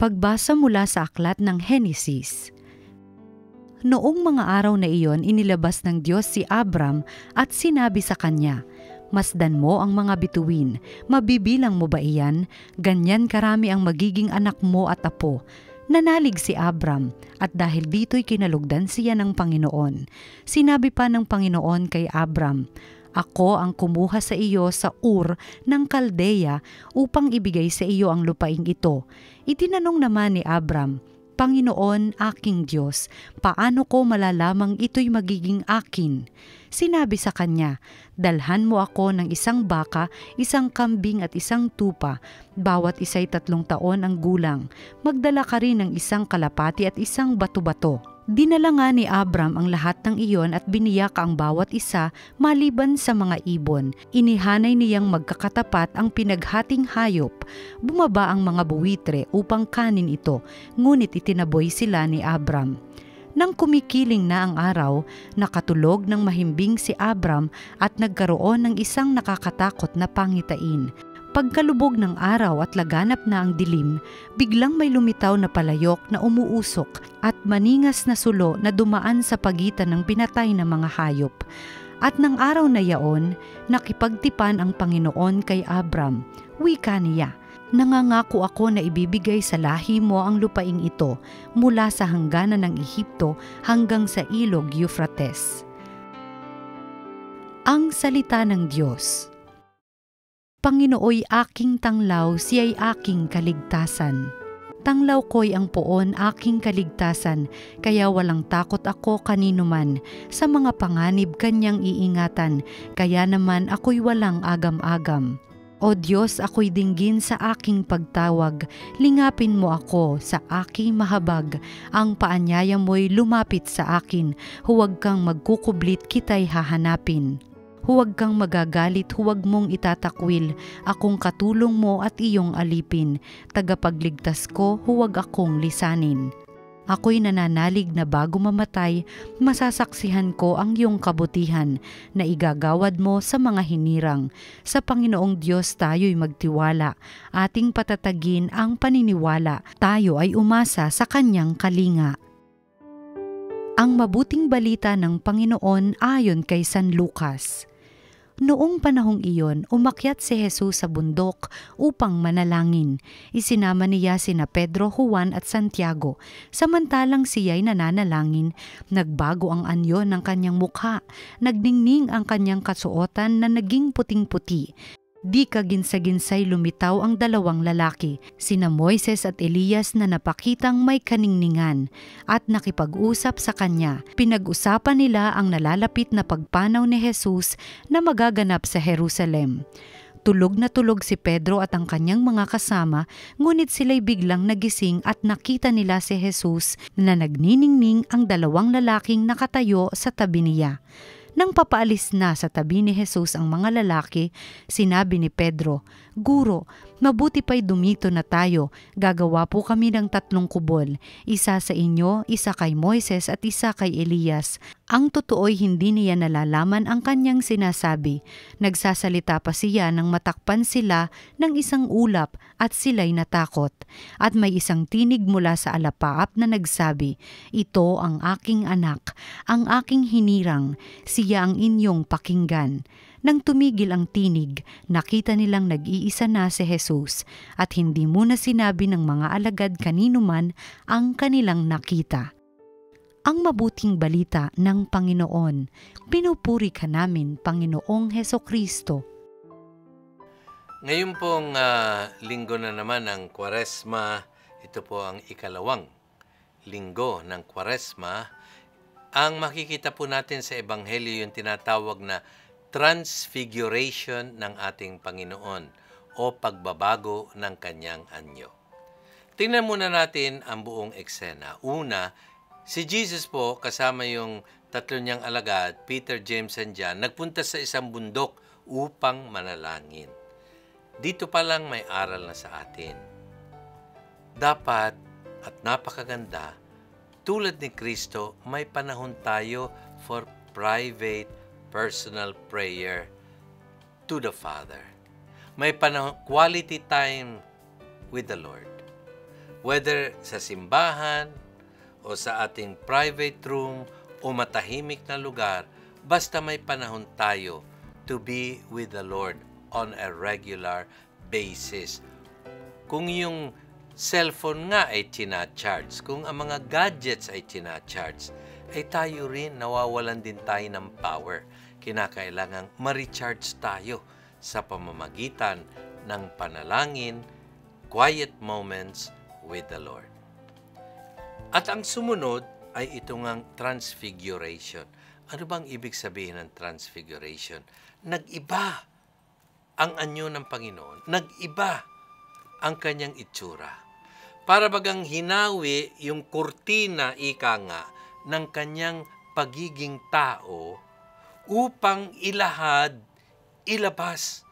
Pagbasa mula sa aklat ng Henesis. Noong mga araw na iyon, inilabas ng Diyos si Abram at sinabi sa kanya, "Masdan mo ang mga bituin, mabibilang mo ba iyan? Ganyan karami ang magiging anak mo at apo." Nanalig si Abram at dahil dito'y kinalugdan siya ng Panginoon. Sinabi pa ng Panginoon kay Abram, "Ako ang kumuha sa iyo sa Ur ng Kaldeya upang ibigay sa iyo ang lupaing ito." Itinanong naman ni Abram, "Panginoon, aking Diyos, paano ko malalamang ito'y magiging akin?" Sinabi sa kanya, "Dalhan mo ako ng isang baka, isang kambing at isang tupa, bawat isa'y 3 taon ang gulang. Magdala ka rin ng isang kalapati at isang bato-bato." Dinala nga ni Abram ang lahat ng iyon at biniyak ang bawat isa maliban sa mga ibon. Inihanay niyang magkakatapat ang pinaghating hayop. Bumaba ang mga buwitre upang kanin ito, ngunit itinaboy sila ni Abram. Nang kumikiling na ang araw, nakatulog ng mahimbing si Abram at nagkaroon ng isang nakakatakot na pangitain. Pagkalubog ng araw at laganap na ang dilim, biglang may lumitaw na palayok na umuusok at maningas na sulo na dumaan sa pagitan ng pinatay na mga hayop. At ng araw na yaon, nakipagtipan ang Panginoon kay Abram. Wika niya, "Nangangako ako na ibibigay sa lahi mo ang lupaing ito mula sa hangganan ng Ehipto hanggang sa ilog Euphrates." Ang salita ng Diyos. Panginooy aking tanglaw, siya'y aking kaligtasan. Tanglaw ko'y ang poon aking kaligtasan, kaya walang takot ako kanino man. Sa mga panganib kanyang iingatan, kaya naman ako'y walang agam-agam. O Diyos, ako'y dinggin sa aking pagtawag, lingapin mo ako sa aking mahabag. Ang paanyaya mo'y lumapit sa akin, huwag kang magkukublit, kita'y hahanapin. Huwag kang magagalit, huwag mong itatakwil, akong katulong mo at iyong alipin. Tagapagligtas ko, huwag akong lisanin. Ako'y nananalig na bago mamatay, masasaksihan ko ang iyong kabutihan na igagawad mo sa mga hinirang. Sa Panginoong Diyos tayo'y magtiwala, ating patatagin ang paniniwala, tayo ay umasa sa kanyang kalinga. Ang mabuting balita ng Panginoon ayon kay San Lucas. Noong panahong iyon, umakyat si Jesus sa bundok upang manalangin. Isinama niya sina Pedro, Juan at Santiago. Samantalang siya'y nananalangin, nagbago ang anyo ng kanyang mukha, nagningning ang kanyang kasuotan na naging puting-puti. Di kaginsa-ginsay lumitaw ang 2 lalaki, sina Moises at Elias na napakitang may kaningningan at nakipag-usap sa kanya. Pinag-usapan nila ang nalalapit na pagpanaw ni Jesus na magaganap sa Jerusalem. Tulog na tulog si Pedro at ang kanyang mga kasama, ngunit sila'y biglang nagising at nakita nila si Jesus na nagniningning ang 2 lalaking nakatayo sa tabi niya. Nang papaalis na sa tabi ni Jesus ang mga lalaki, sinabi ni Pedro, "Guro, mabuti pa'y dumito na tayo. Gagawa po kami ng 3 kubol, isa sa inyo, isa kay Moises at isa kay Elias." Ang totoo'y hindi niya nalalaman ang kanyang sinasabi. Nagsasalita pa siya nang matakpan sila ng isang ulap at sila'y natakot. At may isang tinig mula sa alapaap na nagsabi, "Ito ang aking anak, ang aking hinirang, siya ang inyong pakinggan." Nang tumigil ang tinig, nakita nilang nag-iisa na si Jesus at hindi muna sinabi ng mga alagad kanino man ang kanilang nakita. Ang mabuting balita ng Panginoon. Pinupuri ka namin, Panginoong Hesukristo. Ngayon pong linggo na naman ng Kwaresma, ito po ang ikalawang linggo ng Kwaresma. Ang makikita po natin sa Ebanghelyo yung tinatawag na transfiguration ng ating Panginoon o pagbabago ng kanyang anyo. Tingnan muna natin ang buong eksena. Una, si Jesus po kasama yung 3 niyang alagad, Peter, James, and John, nagpunta sa isang bundok upang manalangin. Dito pa lang may aral na sa atin. Dapat at napakaganda, tulad ni Kristo, may panahon tayo for private, personal prayer to the Father. May panahon, quality time with the Lord. Whether sa simbahan o sa ating private room o matahimik na lugar, basta may panahon tayo to be with the Lord on a regular basis. Kung yung cellphone nga ay tina-charge, kung ang mga gadgets ay tina-charge, ay tayo rin nawawalan din tayo ng power. Kinakailangang ma-recharge tayo sa pamamagitan ng panalangin, quiet moments with the Lord. At ang sumunod ay ito ngang transfiguration. Ano bang ibig sabihin ng transfiguration? Nag-iba ang anyo ng Panginoon. Nag-iba ang kanyang itsura. Para bagang hinawi yung kurtina, ika nga, ng kanyang pagiging tao upang ilabas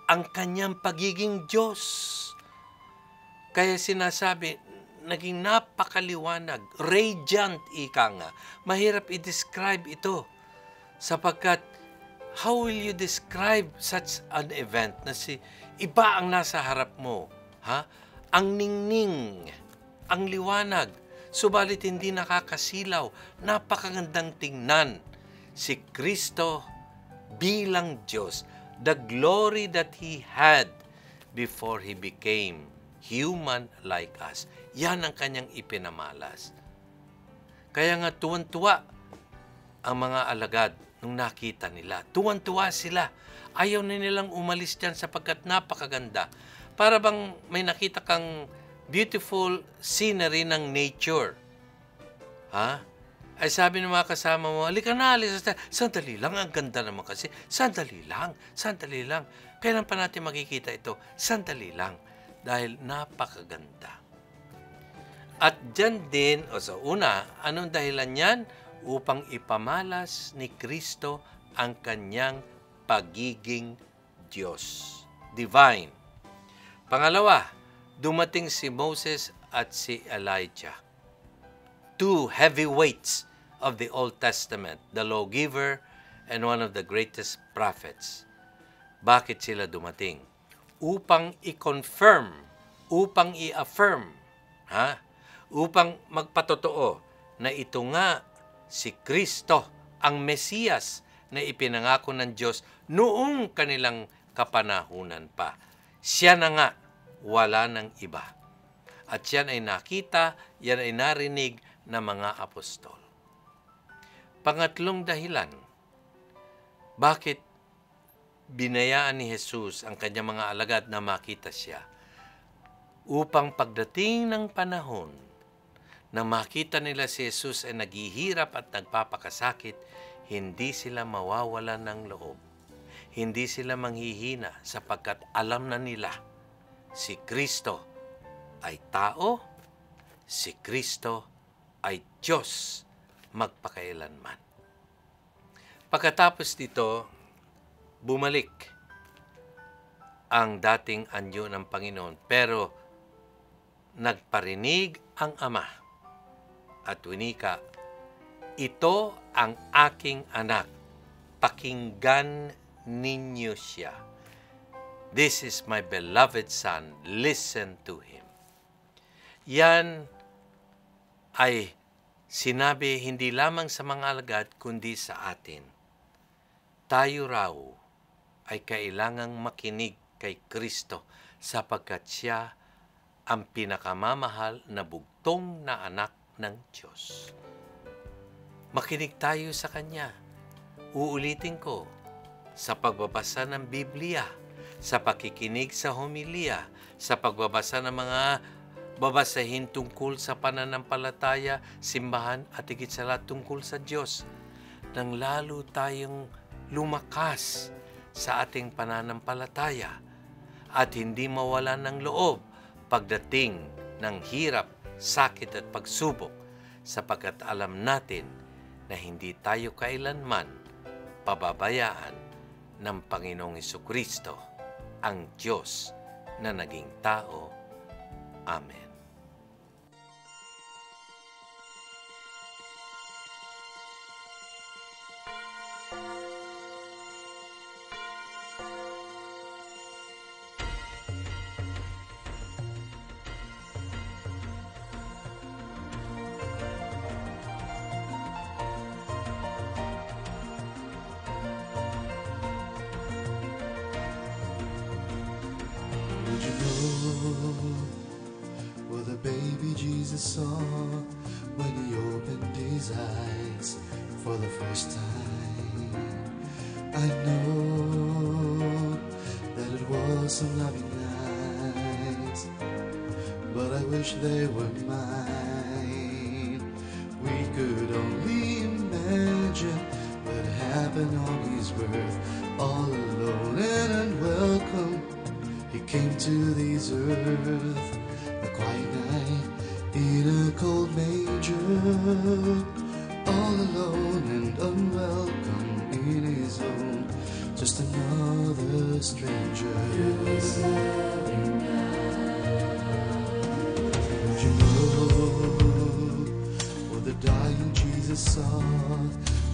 ang kanyang pagiging Diyos. Kaya sinasabi, naging napakaliwanag, radiant, ika nga. Mahirap i-describe ito sapagkat how will you describe such an event na iba ang nasa harap mo? Ha? Ang ningning, ang liwanag, subalit hindi nakakasilaw, napakagandang tingnan. Si Kristo bilang Diyos, the glory that He had before He became human like us. Yan ang kanyang ipinamalas. Kaya nga tuwan-tuwa ang mga alagad nung nakita nila. Tuwan-tuwa sila. Ayaw na nilang umalis dyan sapagkat napakaganda. Para bang may nakita kang beautiful scenery ng nature. Ha? Ay sabi ng mga kasama mo, halika na, alis. Sandali lang, ang ganda naman kasi. Sandali lang. Kailan pa natin makikita ito? Sandali lang. Dahil napakaganda. At dyan din, o sa una, anong dahilan yan? Upang ipamalas ni Kristo ang kanyang pagiging Diyos. Divine. Pangalawa, dumating si Moses at si Elijah. Two heavyweights of the Old Testament, the lawgiver and one of the greatest prophets. Bakit sila dumating? Upang i-confirm, upang i-affirm, upang magpatotoo na ito nga si Kristo, ang Mesiyas na ipinangako ng Diyos noong kanilang kapanahunan pa. Siya na nga, wala ng iba. At yan ay nakita, yan ay narinig ng mga apostol. Pangatlong dahilan, bakit binayaan ni Jesus ang kanyang mga alagad na makita siya? Upang pagdating ng panahon na makita nila si Jesus ay naghihirap at nagpapakasakit, hindi sila mawawalan ng loob. Hindi sila manghihina sapagkat alam na nila si Kristo ay tao, si Kristo ay Diyos magpakailanman. Pagkatapos dito, bumalik ang dating anyo ng Panginoon, pero nagparinig ang Ama at winika, ito ang aking anak, pakinggan ninyo siya. This is my beloved Son, listen to Him. Yan ay sinabi hindi lamang sa mga alagad, kundi sa atin. Tayo raw ay kailangang makinig kay Kristo sapagkat siya ang pinakamamahal na bugtong na anak ng Diyos. Makinig tayo sa Kanya. Uulitin ko, sa pagbabasa ng Biblia, sa pakikinig sa homilya, sa pagbabasa ng mga babasahin tungkol sa pananampalataya, simbahan at higit sa lahat tungkol sa Diyos, nang lalo tayong lumakas sa ating pananampalataya at hindi mawalan ng loob pagdating ng hirap, sakit at pagsubok, sapagkat alam natin na hindi tayo kailanman pababayaan ng Panginoong Jesucristo, ang Diyos na naging tao. Amen. Maybe Jesus saw when he opened his eyes for the first time. I know that it was some loving eyes, but I wish they were mine. We could only imagine what happened on his birth, all alone and unwelcome. He came to this earth, a quiet night in a cold manger, all alone and unwelcome in his home, just another stranger. Would you know what the dying Jesus saw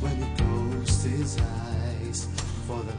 when he closed his eyes for the